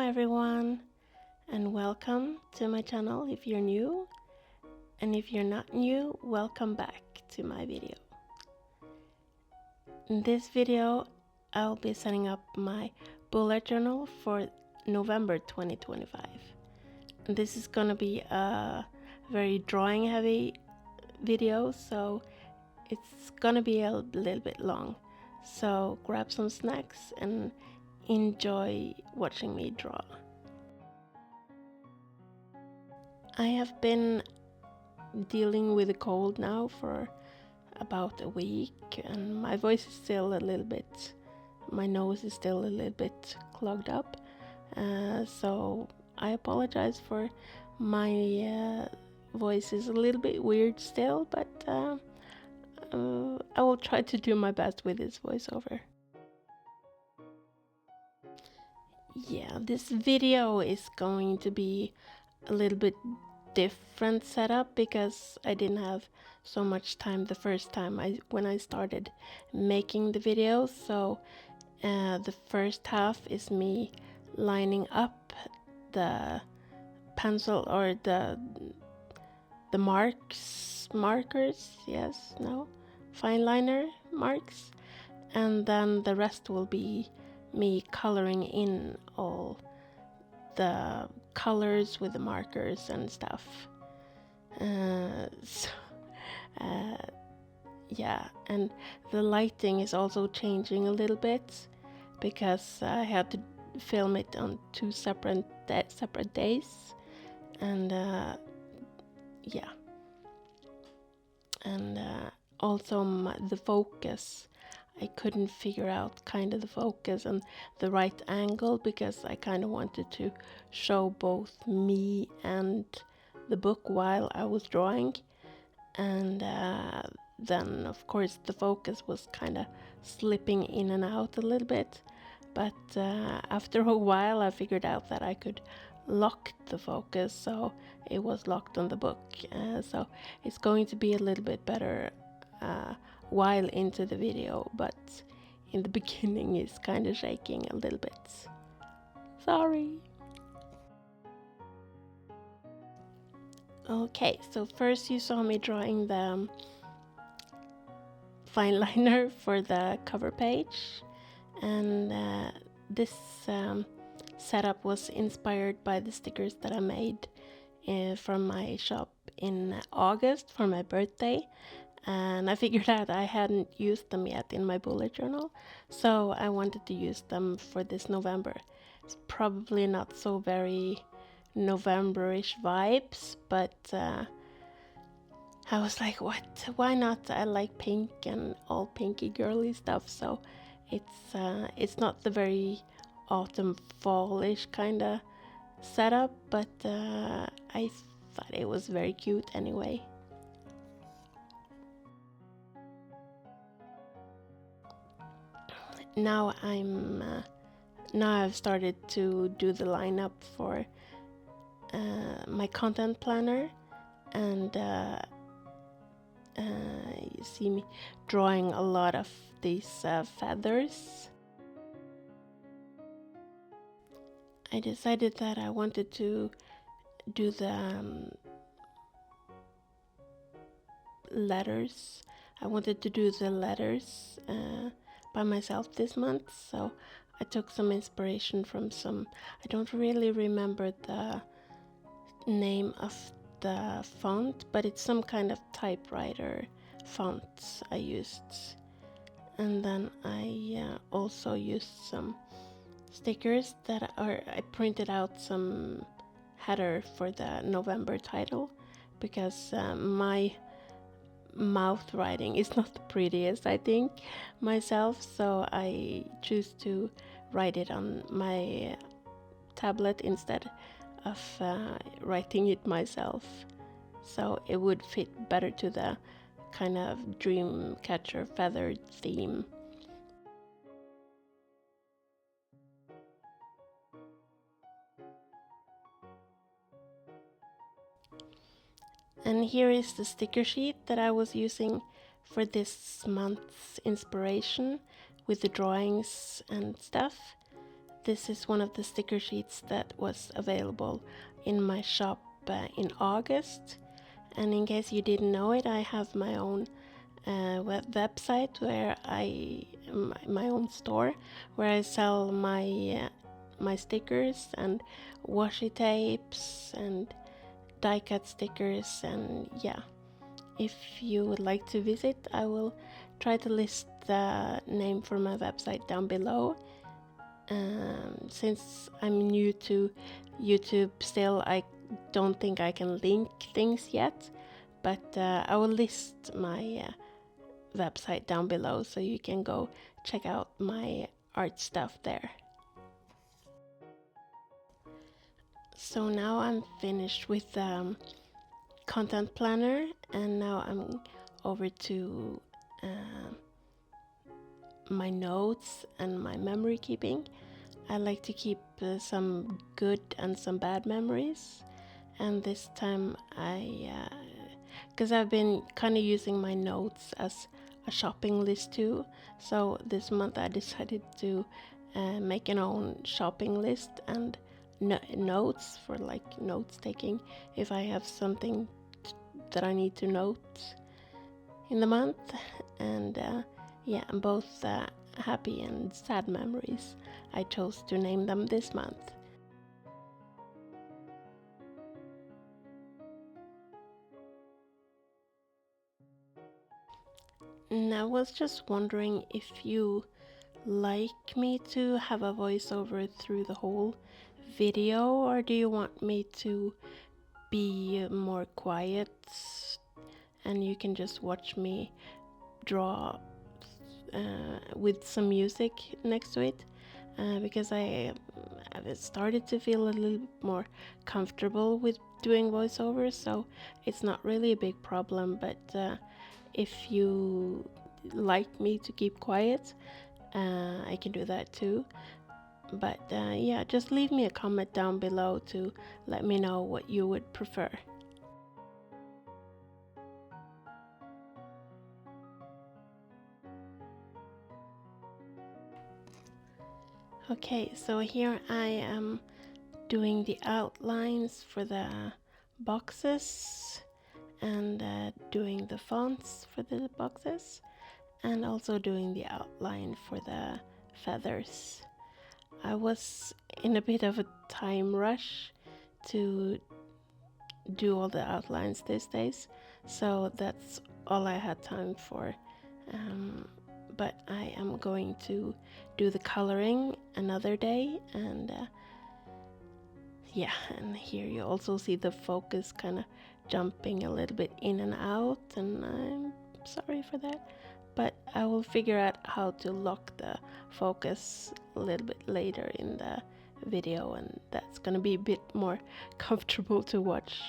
everyone, and welcome to my channel if you're new, and if you're not new, welcome back to my video. In this video I'll be setting up my bullet journal for November 2025. And this is gonna be a very drawing heavy video, so it's gonna be a little bit long, so grab some snacks and enjoy watching me draw. I have been dealing with a cold now for about a week, and my voice is still a little bit, my nose is still a little bit clogged up, so I apologize for my voice is a little bit weird still, but I will try to do my best with this voiceover. Yeah, this video is going to be a little bit different setup because I didn't have so much time the first time when I started making the video. So the first half is me lining up the pencil or the markers, yes, no, fineliner marks, and then the rest will be me coloring in all the colors with the markers and stuff. Yeah, and the lighting is also changing a little bit because I had to film it on two separate days, and yeah, and also the focus. I couldn't figure out kind of the focus and the right angle because I kind of wanted to show both me and the book while I was drawing, and then of course the focus was kind of slipping in and out a little bit, but after a while I figured out that I could lock the focus, so it was locked on the book, so it's going to be a little bit better while into the video, but in the beginning it's kind of shaking a little bit. Sorry. Okay, so first you saw me drawing the fineliner for the cover page, and this setup was inspired by the stickers that I made from my shop in August for my birthday. And I figured out I hadn't used them yet in my bullet journal, so I wanted to use them for this November. It's probably not so very November-ish vibes, but I was like, what? Why not? I like pink and all pinky girly stuff, so it's not the very autumn fall-ish kind of setup, but I thought it was very cute anyway. Now I've started to do the lineup for my content planner, and you see me drawing a lot of these feathers. I decided that I wanted to do the letters. I wanted to do the letters by myself this month, so I took some inspiration from some, I don't really remember the name of the font, but it's some kind of typewriter font I used. And then I also used some stickers that are, I printed out some header for the November title because my mouth writing is not the prettiest, I think, myself, so I choose to write it on my tablet instead of writing it myself, so it would fit better to the kind of dream catcher feathered theme. And here is the sticker sheet that I was using for this month's inspiration with the drawings and stuff. this is one of the sticker sheets that was available in my shop in August. And in case you didn't know it, I have my own website where my own store where I sell my stickers and washi tapes and die cut stickers. And yeah, if you would like to visit, I will try to list the name for my website down below. Since I'm new to YouTube still, I don't think I can link things yet, but I will list my website down below so you can go check out my art stuff there. So now I'm finished with the content planner, and now I'm over to my notes and my memory keeping. I like to keep some good and some bad memories, and this time because I've been kind of using my notes as a shopping list too, so this month I decided to make an own shopping list and notes for like notes taking if I have something that I need to note in the month. And yeah, both happy and sad memories, I chose to name them this month. And I was just wondering if you like me to have a voiceover through the whole video, or do you want me to be more quiet and you can just watch me draw with some music next to it? Because I've started to feel a little more comfortable with doing voiceovers, so it's not really a big problem. But if you like me to keep quiet, I can do that too. But yeah, just leave me a comment down below to let me know what you would prefer. Okay, so here I am doing the outlines for the boxes and doing the fonts for the boxes, and also doing the outline for the feathers. I was in a bit of a time rush to do all the outlines these days, so that's all I had time for. But I am going to do the coloring another day, and yeah, and here you also see the focus kind of jumping a little bit in and out, and I'm sorry for that, but I will figure out how to lock the focus a little bit later in the video, and that's gonna be a bit more comfortable to watch.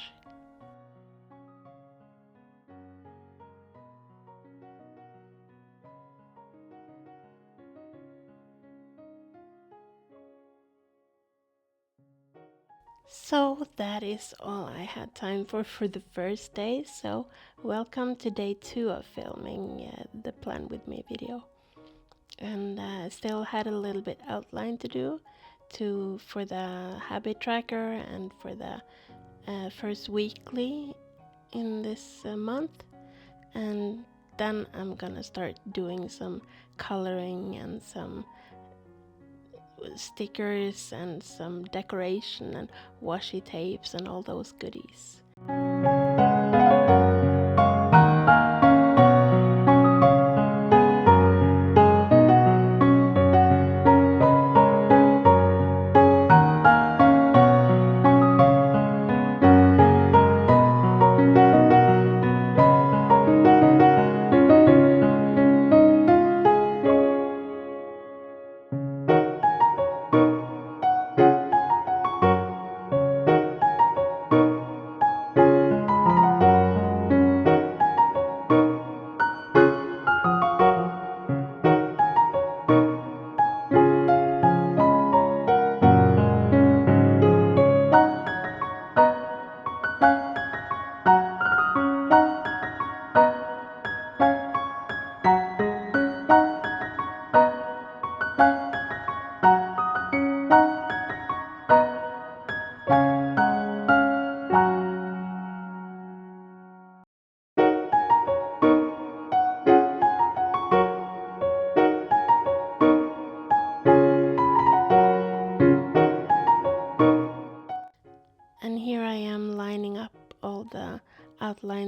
So that is all I had time for the first day, so welcome to day 2 of filming the Plan With Me video. And still had a little bit outline to do for the habit tracker and for the first weekly in this month. And then I'm gonna start doing some coloring and some stickers and some decoration and washi tapes and all those goodies.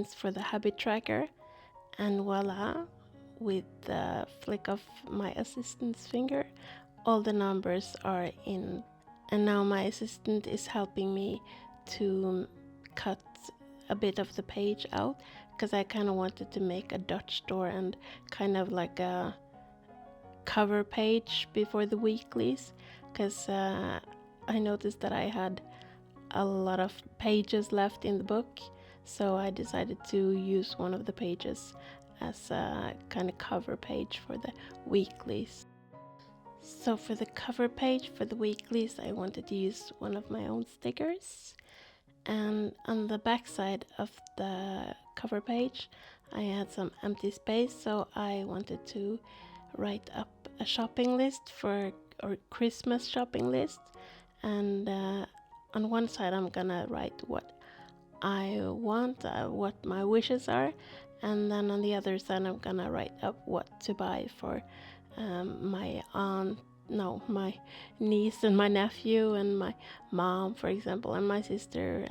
lines for the habit tracker, and voila, with the flick of my assistant's finger, all the numbers are in. And now my assistant is helping me to cut a bit of the page out, because I kind of wanted to make a Dutch door and kind of like a cover page before the weeklies, because I noticed that I had a lot of pages left in the book, so I decided to use one of the pages as a kind of cover page for the weeklies. So for the cover page for the weeklies, I wanted to use one of my own stickers, and on the back side of the cover page I had some empty space, so I wanted to write up a shopping list or Christmas shopping list, and on one side I'm gonna write what I want, what my wishes are, and then on the other side I'm gonna write up what to buy for my niece and my nephew and my mom, for example, and my sister,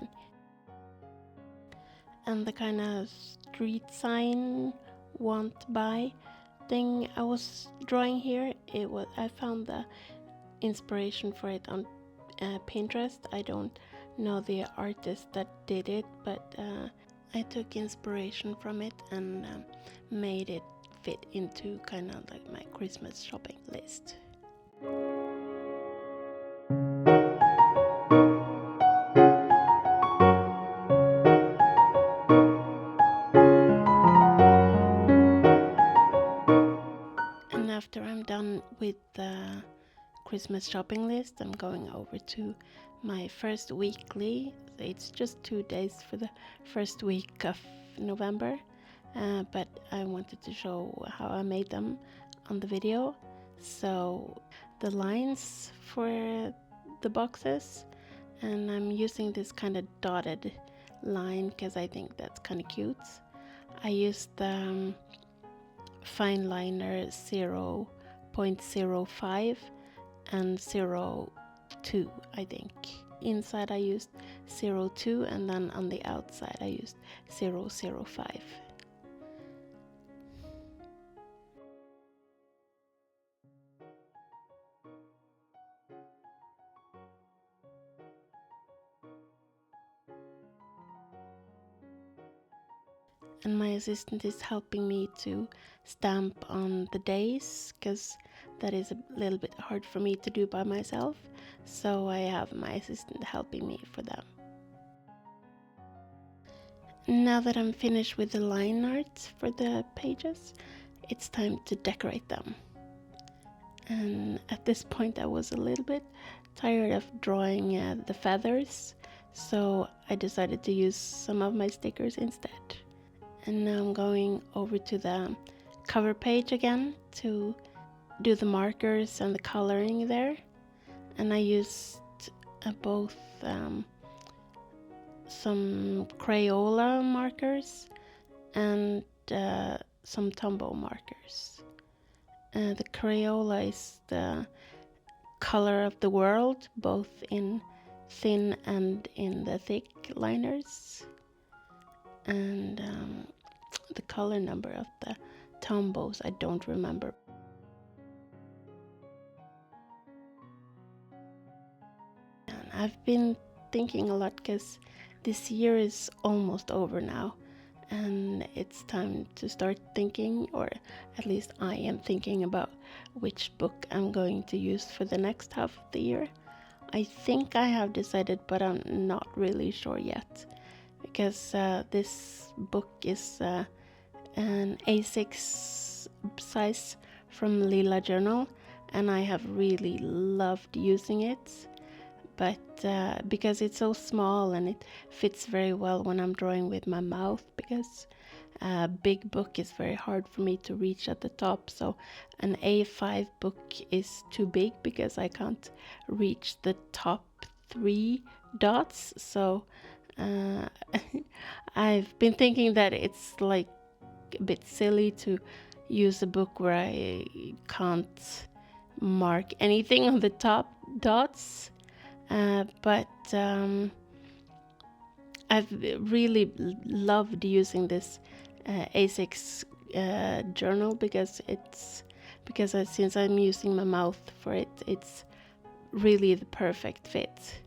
and the kind of street sign want buy thing I was drawing here. I found the inspiration for it on Pinterest. I don't know the artist that did it, but I took inspiration from it and made it fit into kind of like my Christmas shopping list. And after I'm done with the Christmas shopping list, I'm going over to my first weekly. It's just 2 days for the first week of November, but I wanted to show how I made them on the video. So the lines for the boxes, and I'm using this kind of dotted line because I think that's kind of cute. I used the fineliner 0.05 and 0.2, I think. Inside I used 0.2, and then on the outside I used 0.05. And my assistant is helping me to stamp on the days, because that is a little bit hard for me to do by myself, so I have my assistant helping me for that. Now that I'm finished with the line art for the pages, it's time to decorate them. And at this point I was a little bit tired of drawing the feathers, so I decided to use some of my stickers instead. And now I'm going over to the cover page again to do the markers and the coloring there. And I used both some Crayola markers and some Tommbow markers. The Crayola is the color of the world, both in thin and in the thick liners. And the color number of the Tommbows I don't remember. And I've been thinking a lot because this year is almost over now, and it's time to start thinking, or at least I am thinking about which book I'm going to use for the next half of the year. I think I have decided, but I'm not really sure yet, because this book is an A6 size from Lila Journal, and I have really loved using it, but because it's so small and it fits very well when I'm drawing with my mouth, because a big book is very hard for me to reach at the top, so an A5 book is too big because I can't reach the top 3 dots. So I've been thinking that it's like a bit silly to use a book where I can't mark anything on the top dots, but I've really loved using this A6 journal because since I'm using my mouth for it, it's really the perfect fit.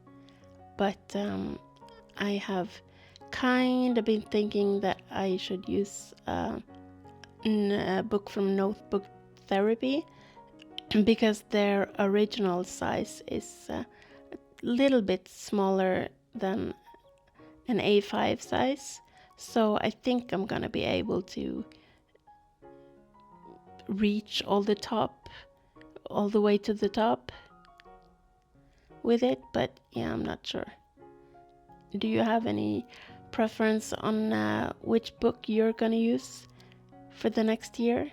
But I have kind of been thinking that I should use a book from Notebook Therapy, because their original size is a little bit smaller than an A5 size. So I think I'm gonna be able to reach all the way to the top with it, but yeah, I'm not sure. Do you have any preference on which book you're gonna use for the next year?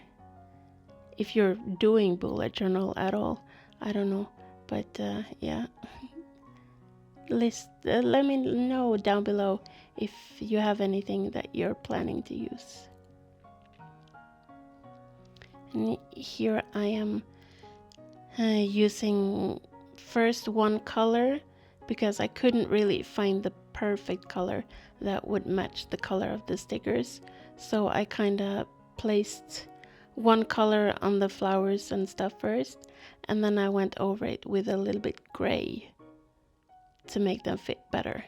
If you're doing bullet journal at all, I don't know, but yeah. Let me know down below if you have anything that you're planning to use. And here I am using first one color, because I couldn't really find the perfect color that would match the color of the stickers. So I kind of placed one color on the flowers and stuff first, and then I went over it with a little bit gray to make them fit better.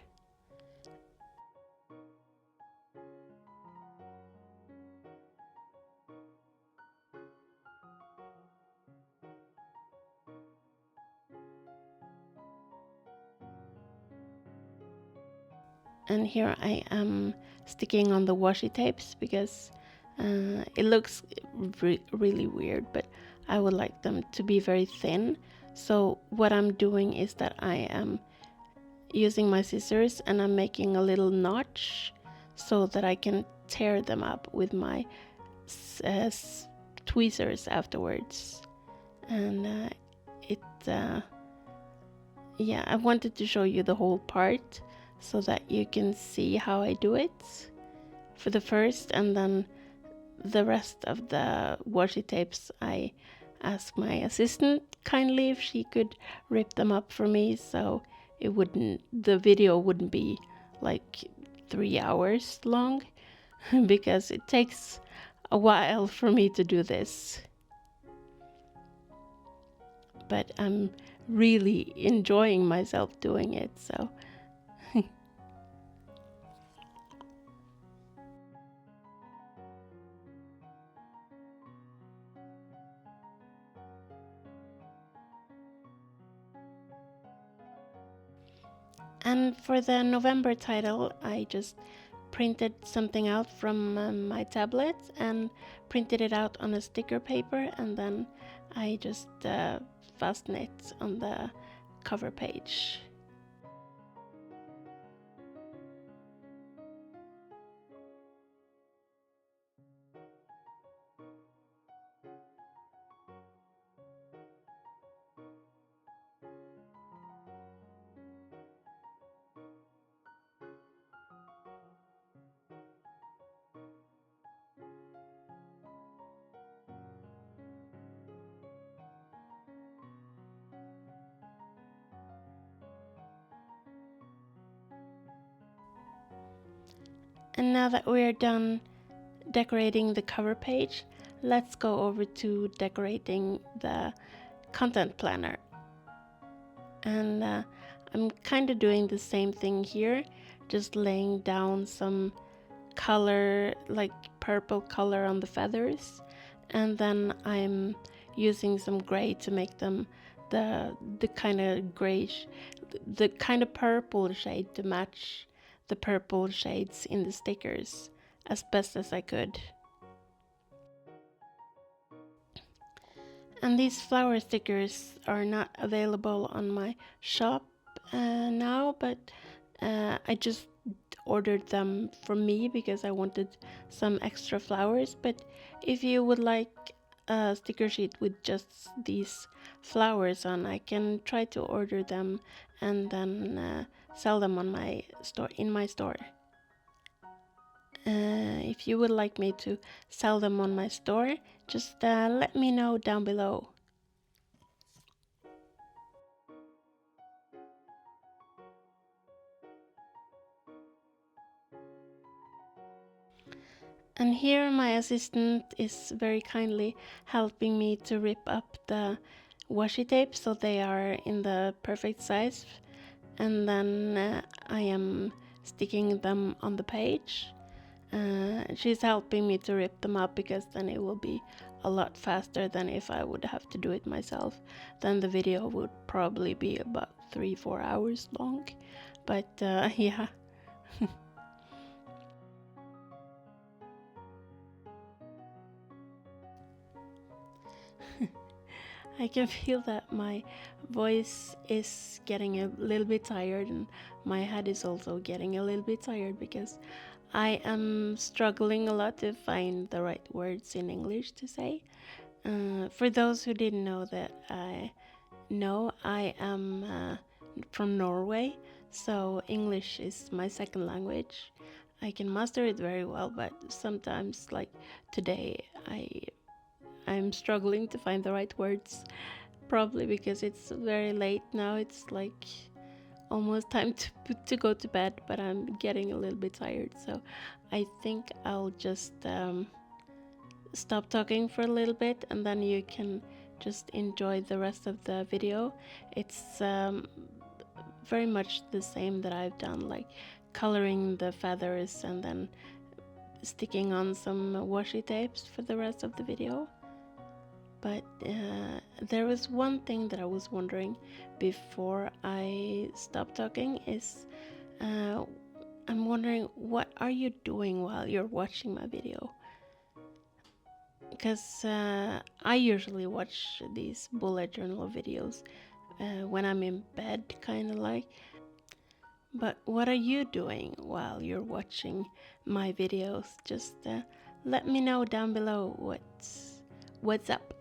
And here I am sticking on the washi tapes because it looks really weird, but I would like them to be very thin. So what I'm doing is that I am using my scissors and I'm making a little notch so that I can tear them up with my tweezers afterwards. And yeah, I wanted to show you the whole part so that you can see how I do it for the first, and then the rest of the washi tapes I asked my assistant kindly if she could rip them up for me, so the video wouldn't be like 3 hours long because it takes a while for me to do this. But I'm really enjoying myself doing it, so And for the November title, I just printed something out from my tablet and printed it out on a sticker paper, and then I just fastened it on the cover page. And now that we're done decorating the cover page, let's go over to decorating the content planner. And I'm kind of doing the same thing here, just laying down some color, like purple color on the feathers, and then I'm using some gray to make them the kind of grayish, the kind of purple shade to match the purple shades in the stickers as best as I could. And these flower stickers are not available on my shop now, but I just ordered them for me because I wanted some extra flowers. But if you would like a sticker sheet with just these flowers on, I can try to order them and then sell them on my store, in my store. If you would like me to sell them on my store, just let me know down below. And here my assistant is very kindly helping me to rip up the washi tape so they are in the perfect size. And then I am sticking them on the page. She's helping me to rip them up because then it will be a lot faster than if I would have to do it myself. Then the video would probably be about 3-4 hours long. But yeah. I can feel that my voice is getting a little bit tired, and my head is also getting a little bit tired because I am struggling a lot to find the right words in English to say. For those who didn't know that I am from Norway, so English is my second language. I can master it very well, but sometimes, like today, I'm struggling to find the right words. Probably because it's very late now. It's like almost time to go to bed, but I'm getting a little bit tired. So I think I'll just stop talking for a little bit, and then you can just enjoy the rest of the video. It's very much the same that I've done, like coloring the feathers and then sticking on some washi tapes for the rest of the video. But there was one thing that I was wondering before I stopped talking is I'm wondering, what are you doing while you're watching my video? Because I usually watch these bullet journal videos when I'm in bed, kind of like. But what are you doing while you're watching my videos? Just let me know down below what's up.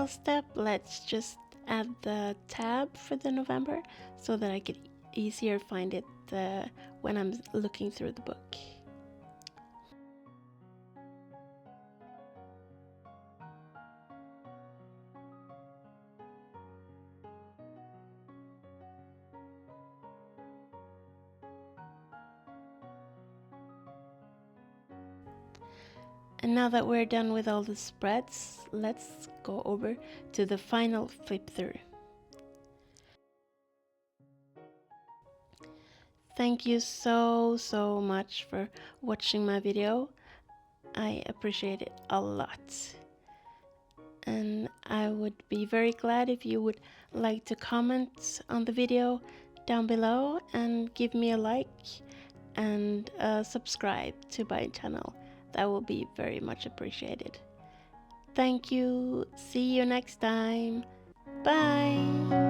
final step, let's just add the tab for the November so that I could easier find it when I'm looking through the book. And now that we're done with all the spreads, let's go over to the final flip through. Thank you so much for watching my video. I appreciate it a lot. And I would be very glad if you would like to comment on the video down below and give me a like and subscribe to my channel. That will be very much appreciated. Thank you. See you next time. Bye.